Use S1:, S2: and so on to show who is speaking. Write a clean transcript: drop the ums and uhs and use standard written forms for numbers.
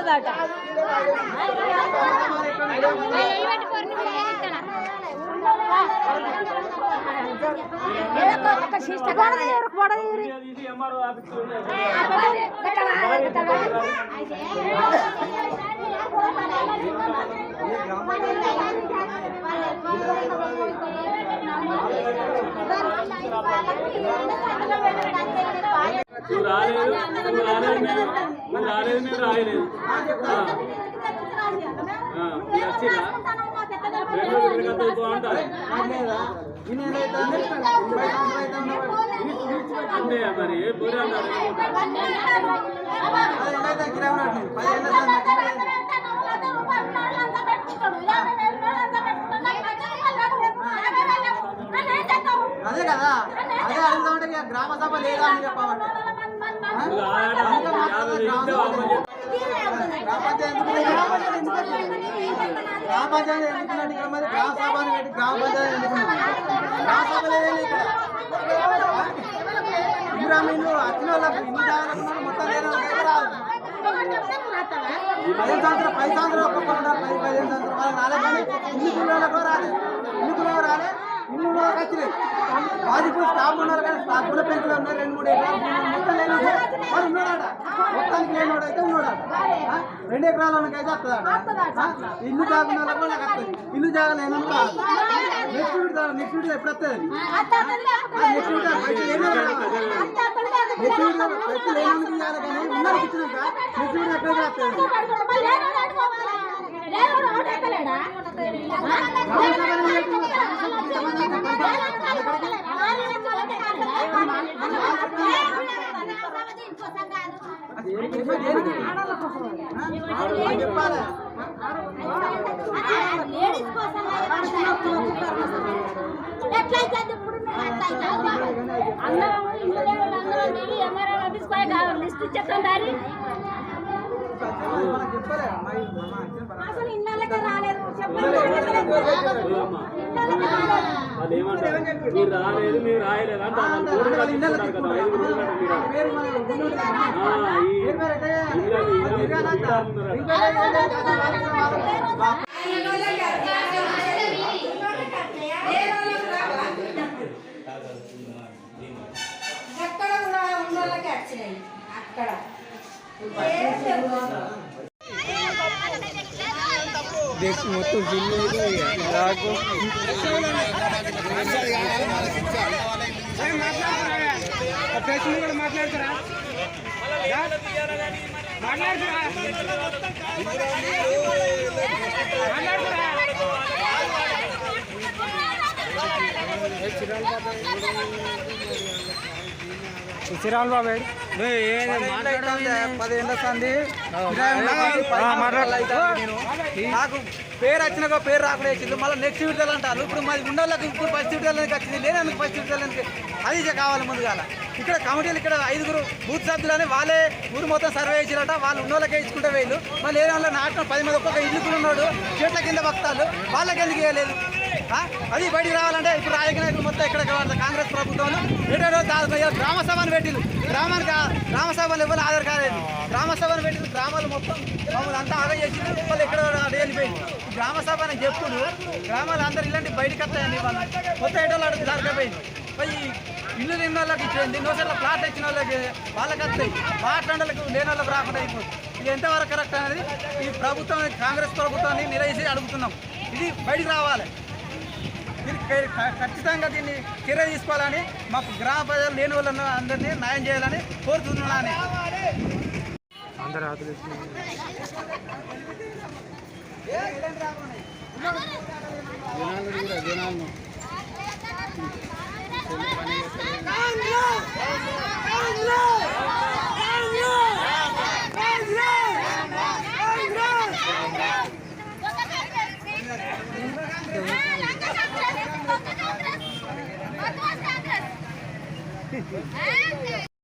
S1: వస్తుందట.
S2: అంతే మరి
S3: అదే కదా, అదే అడుగుతామంటే గ్రామ సభ లేదా అని చెప్పామంటే గ్రామ పంచాయతీ ఎందుకున్నట్టు మరి గ్రామ సభని పెట్టి గ్రామ పంచాయతీ ఎందుకున్నది? గ్రామ సభ లేదండి ఇక్కడ. ఇందిరామీన్లు వచ్చిన వాళ్ళకి ఇన్ని జాగ్రత్త మొత్తం లేని వాళ్ళకి రాదు. 15 సంవత్సరాలు ఒక్కొక్కరు ఉన్నారు, 15 సంవత్సరాలు రాలే. కానీ ఇన్ని కులాలకు రాలే, ఇన్ని కులాలు రాలే, ఇన్ని కులాలకు వచ్చినాయి. వాదిపు స్టాఫ్ ఉన్నారు కానీ స్టాఫ్ కూడా పెంకులు ఉన్నారు, 2-3 ఎకరాలు మొత్తం లేని వాడు ఉన్నాడట. మొత్తానికి లేనివాడు అయితే ఉన్నాడట. 2 ఎకరాలకైతే వస్తుందట. ఇల్లు జాగున్న వాళ్ళకి వాళ్ళకి వస్తుంది, ఇల్లు జాగా లేని రాదు. నెక్స్ట్ ఎప్పుడు వస్తుంది? నెక్స్ట్ లేని ఇవ్వాలి కానీ ఉన్నది ఇచ్చినాక నెక్స్ట్ ఎక్కడికి వస్తుంది? చెప్పాలి
S1: లిస్ట్ ఇచ్చేస్తాను. అసలు ఇళ్ళకి రాలేదు,
S2: వాళ్ళు ఏమంటారు, మీరు రాలేదు మీరు రాయలేదు అంటే
S1: ఎక్కడ కూడా ఉన్నోళ్ళకి వచ్చినాయి. అక్కడ
S3: మొత్తం నాకు కూడా మాట్లాడతారా? శ్రీరామ్ బాబు 10 ఏళ్ళ సంది నాకు పేరు వచ్చినాక పేరు రాకుండా వచ్చింది. మళ్ళీ నెక్స్ట్ విడుదల అంటారు. ఇప్పుడు మాది ఉండోళ్ళకి ఇప్పుడు ఫస్ట్ విడుదలకి వచ్చింది, లేనందుకు ఫస్ట్ విడుదలకి అది కావాలి ముందుగాల. ఇక్కడ కమిటీలు ఇక్కడ 5 బూత్ సభ్యులని వాళ్ళే ఊరు మొత్తం సర్వే చేసిరట. వాళ్ళు ఉన్నోళ్ళకే ఇచ్చుకుంటే వేయలు, మళ్ళీ లేని వాళ్ళు నాటిన 10 మంది ఒక్కొక్క ఇల్లుకులు ఉన్నాడు, చెట్ల కింద భక్తాలు వాళ్ళకి ఎందుకు వేయలేదు? అది బయటికి రావాలంటే ఇప్పుడు రాజకీయ నాయకులు మొత్తం ఇక్కడ కాంగ్రెస్ ప్రభుత్వంలో గ్రామ సభను పెట్టింది. గ్రామ సభలు ఎవరు ఆధార్ కాలేదు. గ్రామ సభను పెట్టింది, గ్రామాలు మొత్తం మమ్మల్ని అంతా ఆదా చేసింది. వాళ్ళు ఎక్కడ వెళ్ళిపోయింది. గ్రామ సభ అని చెప్పుడు గ్రామాలు అందరు ఇలాంటి బయటకు వస్తాయండి. వాళ్ళు మొత్తం ఎటో జరగపోయింది. ఈ ఇల్లు తిన్న వాళ్ళకి ఇచ్చేయండి, ఎన్నోసార్లు ప్లాట్ ఇచ్చిన వాళ్ళకి వాళ్ళకి వస్తాయి, మాట్లాడలకు లేని వాళ్ళకి రాకుండా అయిపోతుంది. ఇది ఎంతవరకు కరెక్ట్ అనేది ఈ ప్రభుత్వం కాంగ్రెస్ ప్రభుత్వాన్ని నిలదీసి అడుగుతున్నాం. ఇది బయటికి రావాలి. ఖచ్చితంగా దీన్ని చర్య తీసుకోవాలని, మాకు గ్రామ ప్రజలు లేని వాళ్ళని అందరినీ న్యాయం చేయాలని కోరుతున్నాను.